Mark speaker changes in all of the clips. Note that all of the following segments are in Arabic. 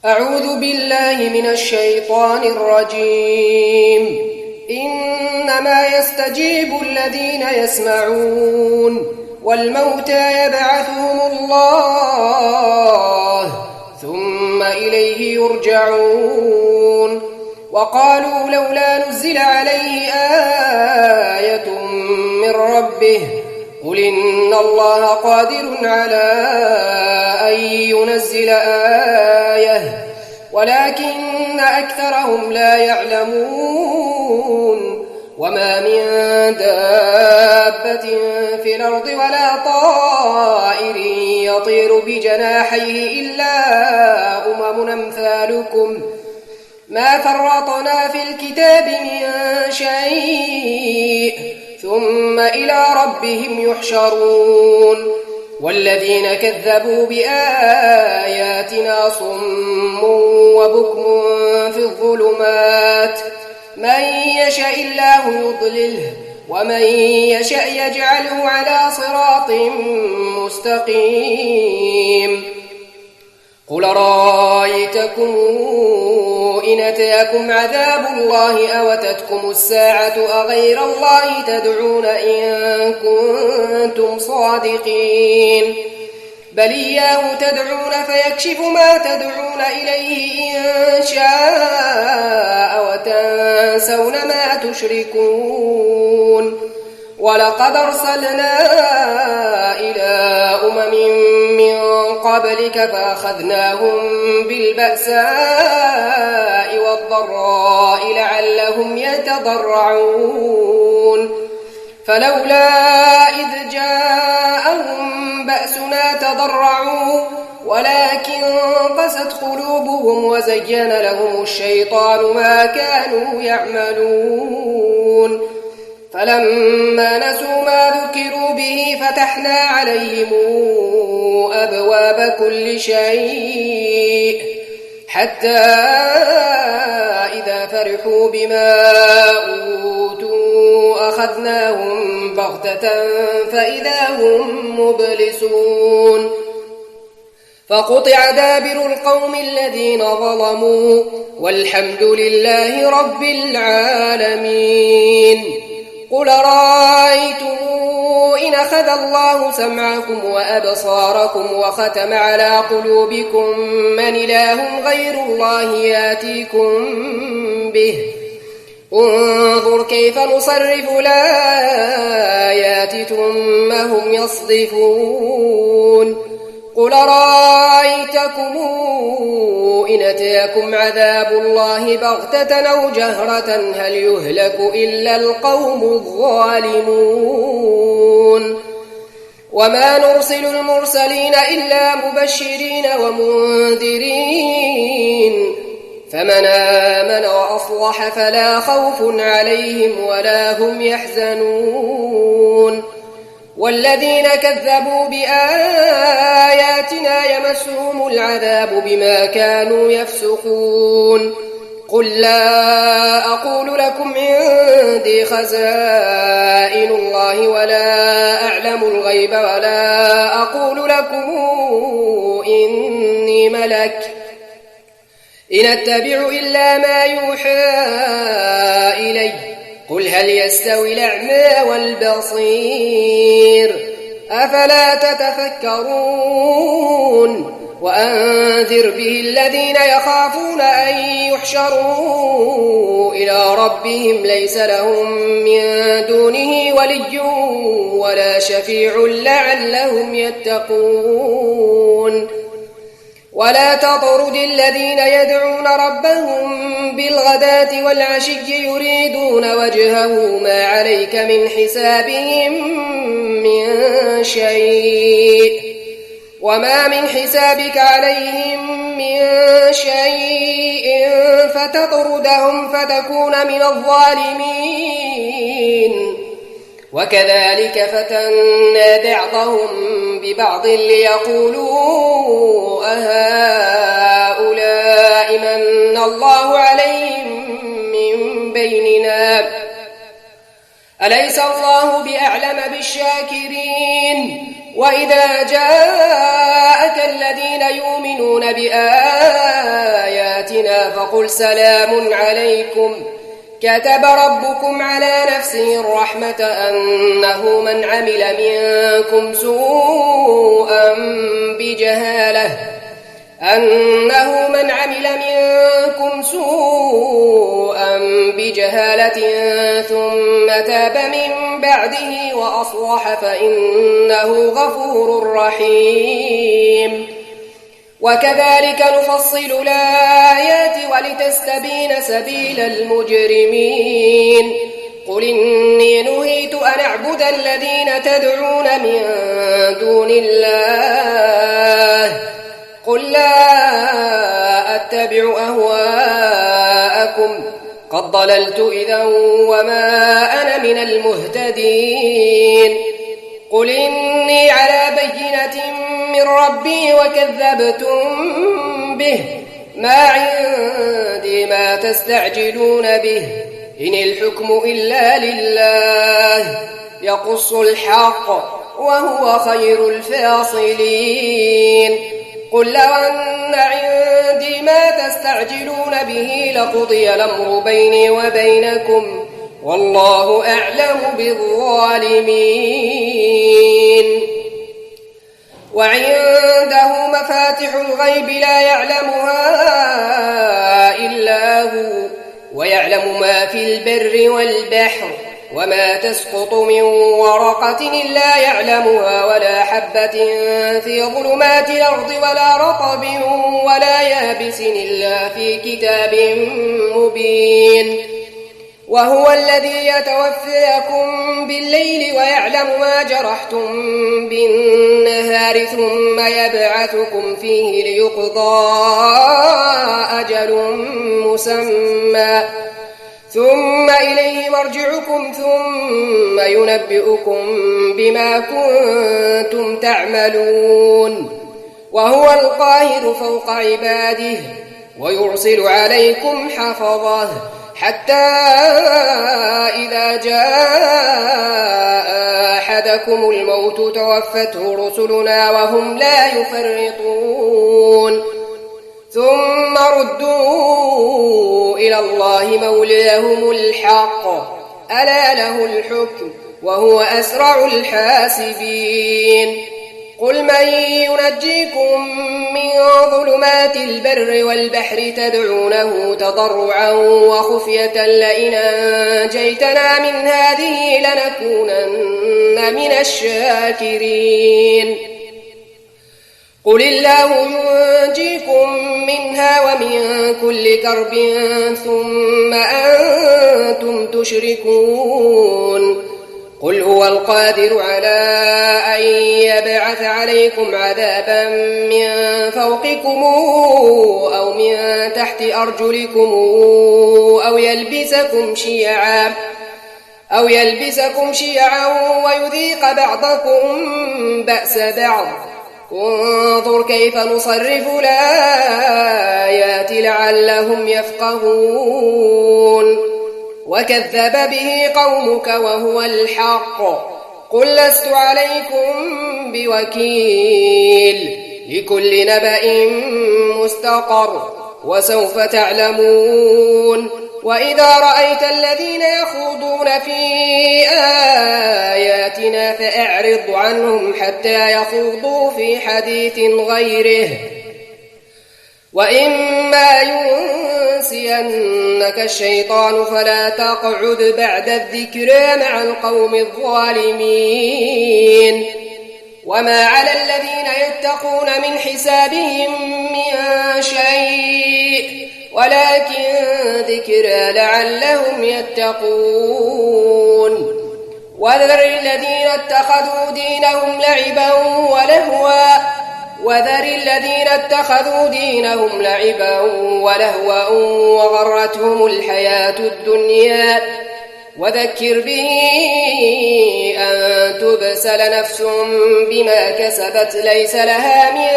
Speaker 1: أعوذ بالله من الشيطان الرجيم. إنما يستجيب الذين يسمعون والموتى يبعثهم الله ثم إليه يرجعون. وقالوا لولا نزل عليه آية من ربه قل إن الله قادر على أن ينزل آية ولكن أكثرهم لا يعلمون. وما من دابة في الأرض ولا طائر يطير بجناحيه إلا أمثالكم ما فرطنا في الكتاب من شيء ثم إلى ربهم يحشرون. والذين كذبوا بآياتنا صم وبكم في الظلمات من يشاء الله يضلله ومن يشاء يجعله على صراط مستقيم. قل رأيتكم إن أتاكم عذاب الله أو أتتكم الساعة أغير الله تدعون إن كنتم صادقين بل إياه تدعون فيكشف ما تدعون إليه إن شاء وتنسون ما تشركون. ولقد أرسلنا إلى من قبلك فأخذناهم بالبأساء والضراء لعلهم يتضرعون. فلولا إذ جاءهم بأسنا تضرعوا ولكن قست قلوبهم وزين لهم الشيطان ما كانوا يعملون. فلما نسوا ما ذكروا به فتحنا عليهم أبواب كل شيء حتى إذا فرحوا بما أوتوا أخذناهم بغتة فإذا هم مبلسون. فقطع دابر القوم الذين ظلموا والحمد لله رب العالمين. قل رأيتم إن أخذ الله سمعكم وأبصاركم وختم على قلوبكم من إله غير الله ياتيكم به انظر كيف نصرف الآيات ثم هم يصدفون. قل رأيتكم إن أتاكم عذاب الله بغتة أو جهرة هل يهلك إلا القوم الظالمون. وما نرسل المرسلين إلا مبشرين ومنذرين فمن آمن وأصلح فلا خوف عليهم ولا هم يحزنون. والذين كذبوا بآياتنا يمسهم العذاب بما كانوا يفسقون. قل لا أقول لكم عندي خزائن الله ولا أعلم الغيب ولا أقول لكم إني ملك إن أتبع إلا ما يوحى إلي قل هل يستوي الأعمى والبصير أفلا تتفكرون. وأنذر به الذين يخافون أن يحشروا إلى ربهم ليس لهم من دونه ولي ولا شفيع لعلهم يتقون. ولا تطرد الذين يدعون ربهم بالغداة والعشي يريدون وجهه ما عليك من حسابهم من شيء وما من حسابك عليهم من شيء فتطردهم فتكون من الظالمين. وكذلك فتنا بعضهم ببعض ليقولوا أهؤلاء من الله عليهم من بيننا أليس الله بأعلم بالشاكرين. وإذا جاءك الذين يؤمنون بآياتنا برحمتنا فقل سلام عليكم كتب ربكم على نفسه الرحمة أنه من عمل منكم سوءا بجهالة ثم تاب من بعده وأصلح فإنه غفور رحيم. وكذلك نفصل الآيات ولتستبين سبيل المجرمين. قل إني نهيت أن أعبد الذين تدعون من دون الله قل لا أتبع أهواءكم قد ضللت إذا وما أنا من المهتدين. قل إني على بينة من ربي وكذبتم به ما عندي ما تستعجلون به إن الحكم إلا لله يقص الحق وهو خير الفاصلين. قل لو أن عندي ما تستعجلون به لقضي الأمر بيني وبينكم والله أعلم بالظالمين. وعنده مفاتح الغيب لا يعلمها إلا هو ويعلم ما في البر والبحر وما تسقط من ورقة إلا يعلمها ولا حبة في ظلمات الأرض ولا رطب ولا يابس إلا في كتاب مبين. وهو الذي يتوفاكم بالليل ويعلم ما جرحتم بالنهار ثم يبعثكم فيه ليقضى أجل مسمى ثم إليه مرجعكم ثم ينبئكم بما كنتم تعملون. وهو القاهر فوق عباده ويرسل عليكم حفظه حتى إذا جاء أحدكم الموت توفته رسلنا وهم لا يفرطون ثم ردوا إلى الله مولاهم الحق ألا له الحكم وهو أسرع الحاسبين. قل من ينجيكم من ظلمات البر والبحر تدعونه تضرعا وخفية لئن أنجيتنا من هذه لنكونن من الشاكرين. قل الله ينجيكم منها ومن كل كرب ثم أنتم تشركون. قل هو القادر على أن يبعث عليكم عذابا من فوقكم أو من تحت أرجلكم أو يلبسكم شيعا ويذيق بعضكم بأس بعض. انظر كيف نصرف الآيات لعلهم يفقهون. وكذب به قومك وهو الحق قل لست عليكم بوكيل لكل نبأ مستقر وسوف تعلمون. وإذا رأيت الذين يخوضون في آياتنا فأعرض عنهم حتى يخوضوا في حديث غيره وإما ينسينك الشيطان فلا تقعد بعد الذكرى مع القوم الظالمين. وما على الذين يتقون من حسابهم من شيء ولكن ذكرى لعلهم يتقون. وذر الذين اتخذوا دينهم لعبا ولهوا وغرتهم الحياة الدنيا وذكر به أن تبسل نفس بما كسبت ليس لها من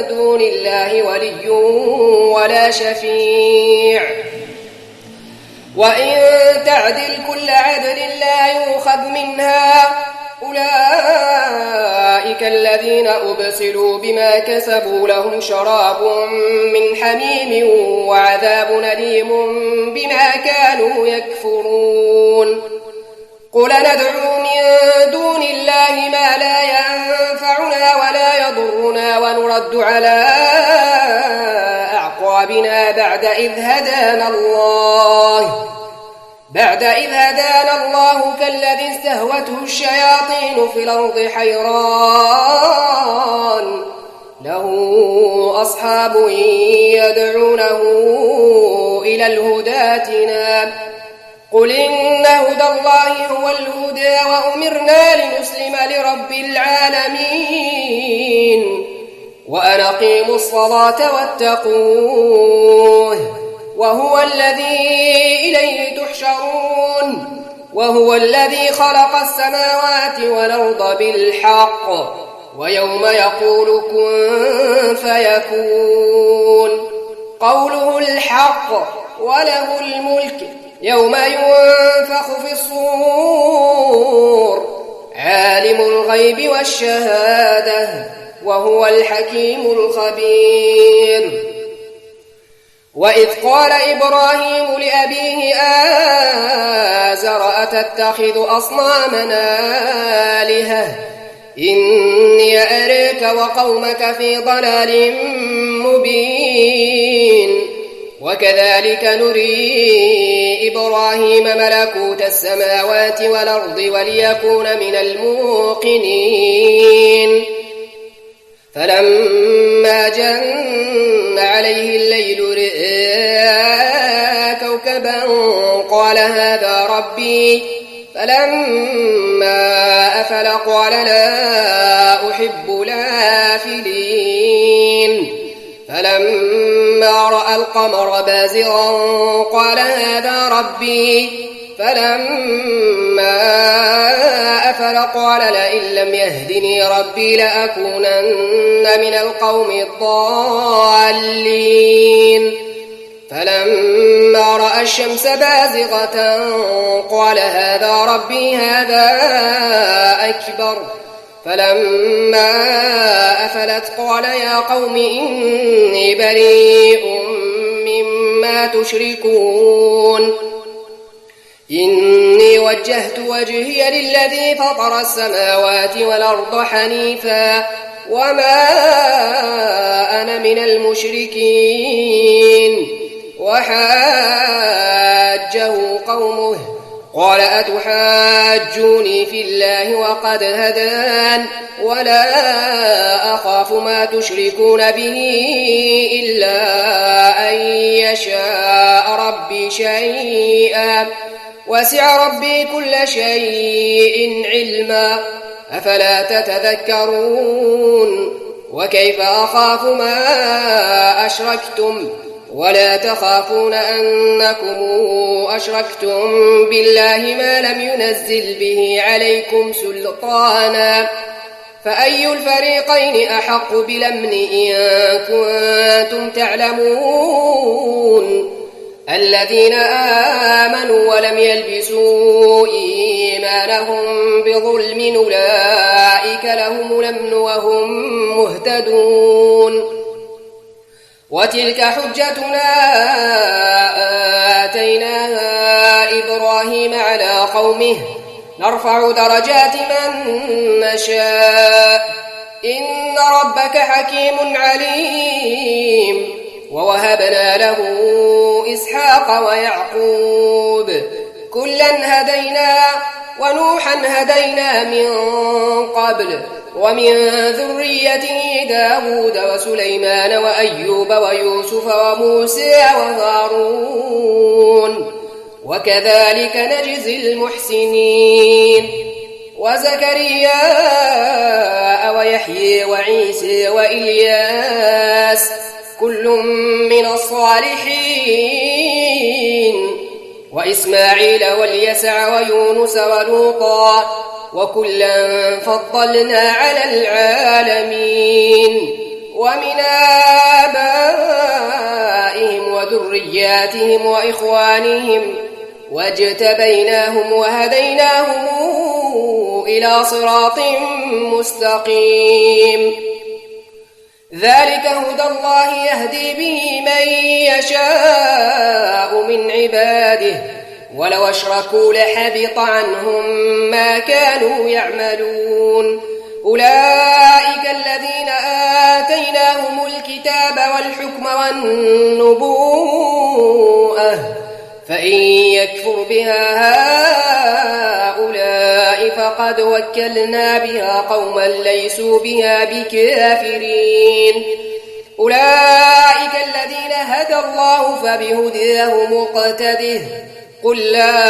Speaker 1: دون الله ولي ولا شفيع وإن تعدل كل عدل لا يؤخذ منها أولئك أولئك الذين أبسلوا بما كسبوا لهم شراب من حميم وعذاب أليم بما كانوا يكفرون قل ندعو من دون الله ما لا ينفعنا ولا يضرنا ونرد على أعقابنا بعد إذ هدانا الله كالذي استهوته الشياطين في الأرض حيران له أصحاب يدعونه إلى الهدى ائتنا قل إن هدى الله هو الهدى وأمرنا لنسلم لرب العالمين وأن أقيموا الصلاة واتقوه وهو الذي إليه تحشرون وهو الذي خلق السماوات والأرض بالحق ويوم يقول كن فيكون قوله الحق وله الملك يوم ينفخ في الصور عالم الغيب والشهادة وهو الحكيم الخبير وإذ قال إبراهيم لأبيه آزر أتتخذ أصنامنا آلهة إني أراك وقومك في ضلال مبين وكذلك نري إبراهيم ملكوت السماوات والأرض وليكون من الموقنين فلما جن عليه الليل رأى كوكبا قال هذا ربي فلما أفل قال لا أحب الآفلين فلما رأى القمر بازغا قال هذا ربي فلما أفل قال لئن لم يهدني ربي لأكونن من القوم الضالين فلما رأى الشمس بازغة قال هذا ربي هذا أكبر فلما أفلت قال يا قوم إني بريء مما تشركون إني وجهت وجهي للذي فطر السماوات والأرض حنيفا وما أنا من المشركين وحاجه قومه قال أتحاجوني في الله وقد هدان ولا أخاف ما تشركون به إلا أن يشاء ربي شيئا وسع ربي كل شيء علما أفلا تتذكرون وكيف أخاف ما أشركتم ولا تخافون أنكم أشركتم بالله ما لم ينزل به عليكم سلطانا فأي الفريقين أحق بالأمن إن كنتم تعلمون الذين آمنوا ولم يلبسوا إيمانهم بظلم أولئك لهم الأمن وهم مهتدون وتلك حجتنا آتيناها إبراهيم على قومه نرفع درجات من نشاء إن ربك حكيم عليم ووهبنا له إسحاق ويعقوب كلا هدينا ونوحا هدينا من قبل ومن ذريته داود وسليمان وأيوب ويوسف وموسى وهارون وكذلك نجزي المحسنين وزكريا ويحيى وعيسى وإلياس كل من الصالحين وإسماعيل واليسع ويونس ولوطا وكلا فضلنا على العالمين ومن آبائهم وذرياتهم وإخوانهم واجتبيناهم وهديناهم إلى صراط مستقيم ذلك هدى الله يهدي به من يشاء من عباده ولو أشركوا لحبط عنهم ما كانوا يعملون أولئك الذين آتيناهم الكتاب والحكم والنبوءة فإن يكفر بها هؤلاء فقد وكلنا بها قوما ليسوا بها بكافرين أولئك الذين هدى الله فبهداه مقتده قل لا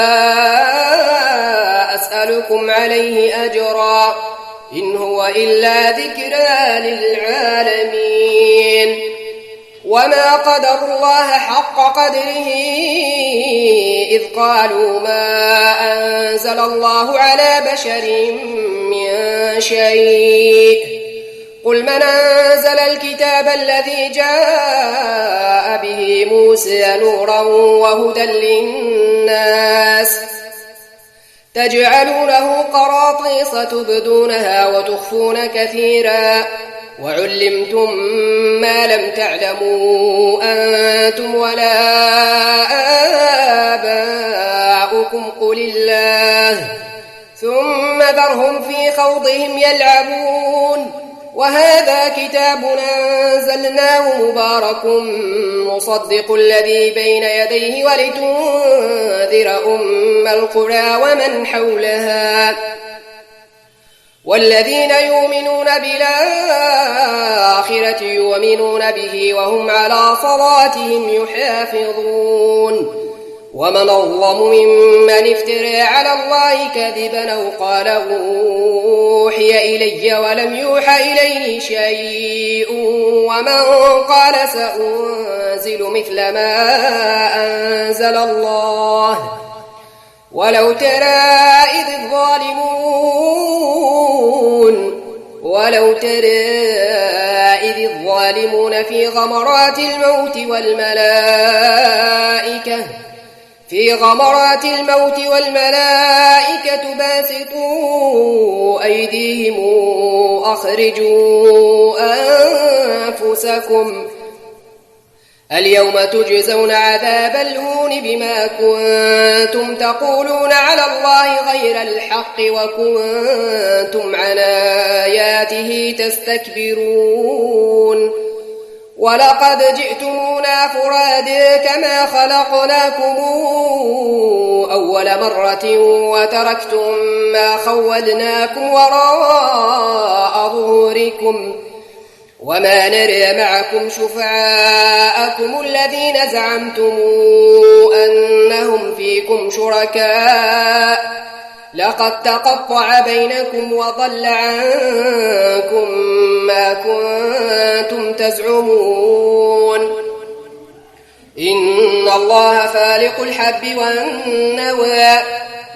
Speaker 1: أسألكم عليه أجرا إن هو إلا ذكرى للعالمين وما قدر الله حق قدره إذ قالوا ما أنزل الله على بشر من شيء قل من أنزل الكتاب الذي جاء به موسى نورا وهدى للناس تجعلونه قراطيس تبدونها وتخفون كثيرا وعلمتم ما لم تعلموا أنتم ولا آباؤكم قل الله ثم ذرهم في خوضهم يلعبون وهذا كتاب أنزلناه مبارك مصدق الذي بين يديه ولتنذر أم القرى ومن حولها والذين يؤمنون بالآخرة يؤمنون به وهم على صلاتهم يحافظون ومن أظلم ممن افترى على الله كذبا أو قال أوحي إلي ولم يوحى إليه شيء ومن قال سأنزل مثل ما أنزل الله ولو ترى إذ الظالمون في غمرات الموت والملائكة باسطوا أيديهم أخرجوا أنفسكم اليوم تجزون عذاب الهون بما كنتم تقولون على الله غير الحق وكنتم عن آياته تستكبرون ولقد جئتمونا فرادا كما خلقناكم أول مرة وتركتم ما خولناكم وراء ظهوركم وما نرى معكم شفعاءكم الذين زعمتم أنهم فيكم شركاء لقد تقطع بينكم وضل عنكم ما كنتم تزعمون إن الله فالق الحب والنوى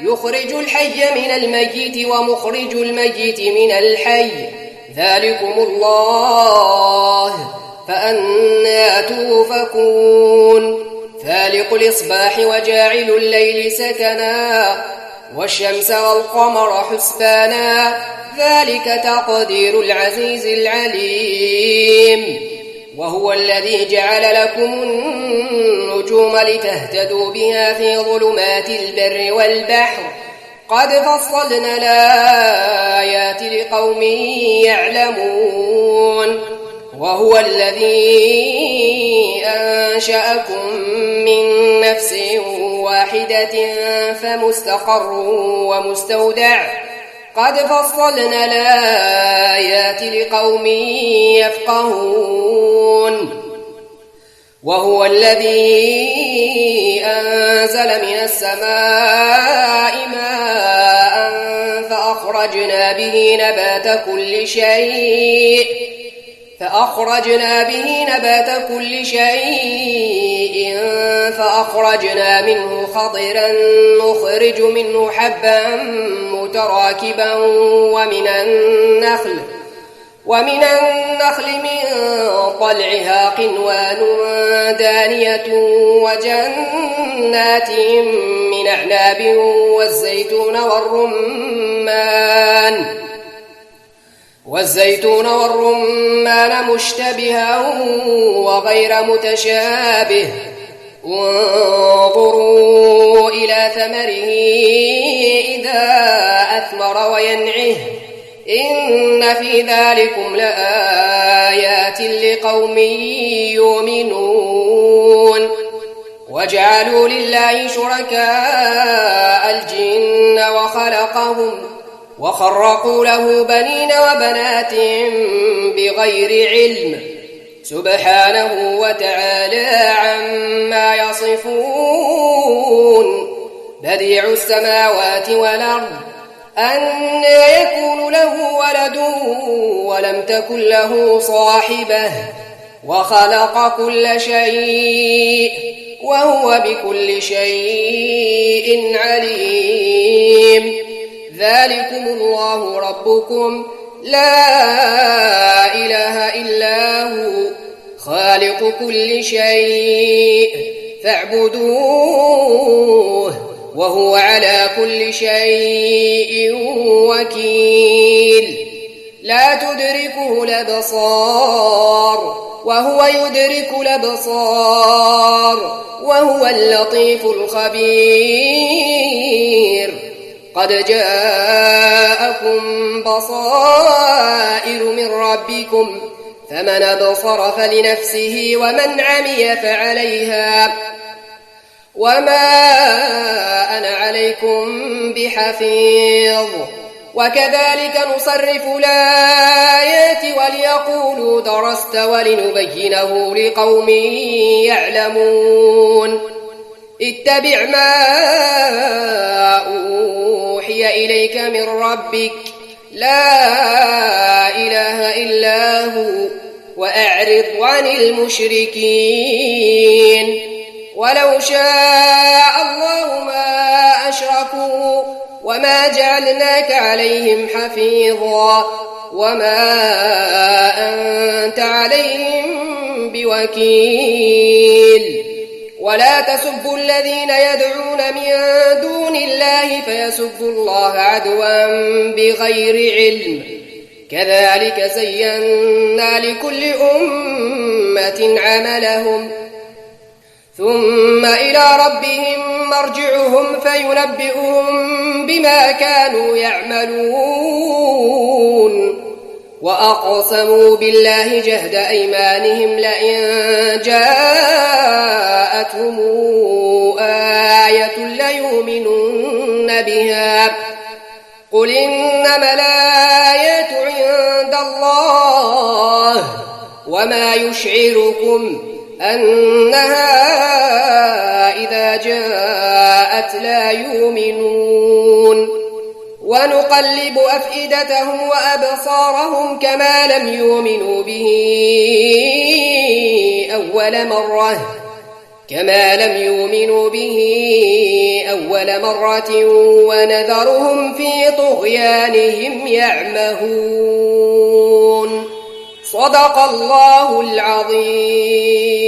Speaker 1: يخرج الحي من الميت ومخرج الميت من الحي ذلكم الله فأنى توفكون فالق الإصباح وجاعل الليل سكنا والشمس والقمر حسبانا ذلك تقدير العزيز العليم وهو الذي جعل لكم النجوم لتهتدوا بها في ظلمات البر والبحر قد فصلنا الآيات لقوم يعلمون وهو الذي أنشأكم من نفس واحدة فمستقر ومستودع قد فصلنا الآيات لقوم يفقهون وهو الذي أنزل من السماء ماء فأخرجنا به نبات كل شيء فأخرجنا منه خضرا نخرج منه حبا متراكبا ومن النخل من طلعها قنوان دانية وجنات من من أعناب والزيتون والرمان مشتبها وغير متشابه انظروا إلى ثمره إذا أثمر وينعه إن في ذلكم لآيات لقوم يؤمنون وجعلوا لله شركاء الجن وخلقهم وخرقوا له بنين وبنات بغير علم سبحانه وتعالى عما يصفون بديع السماوات والأرض أنى يكون له ولد ولم تكن له صاحبة وخلق كل شيء وهو بكل شيء عليم ذلكم الله ربكم لا إله إلا هو خالق كل شيء فاعبدوه وهو على كل شيء وكيل لا تدركه الأبصار وهو يدرك الأبصار وهو اللطيف الخبير قد جاءكم بصائر من ربكم فمن أبصر فلنفسه ومن عمي فعليها وما أنا عليكم بحفيظ وكذلك نصرف الآيات وليقولوا درست ولنبينه لقوم يعلمون اتبع ما أوحي إليك من ربك لا إله إلا هو وأعرض عن المشركين ولو شاء الله ما أشركوا وما جعلناك عليهم حفيظا وما أنت عليهم بوكيل ولا تسبوا الذين يدعون من دون الله فيسبوا الله عدوا بغير علم كذلك زينا لكل أمة عملهم ثم إلى ربهم مرجعهم فينبئهم بما كانوا يعملون وأقسموا بالله جهد أيمانهم لئن جاءتهم آية ليؤمنن بها قل إنما الآيات عند الله وما يشعركم أنها إذا جاءت لا يؤمنون ونقلب أفئدتهم وأبصارهم كما لم يؤمنوا به أول مرة ونذرهم في طغيانهم يعمهون صدق الله العظيم.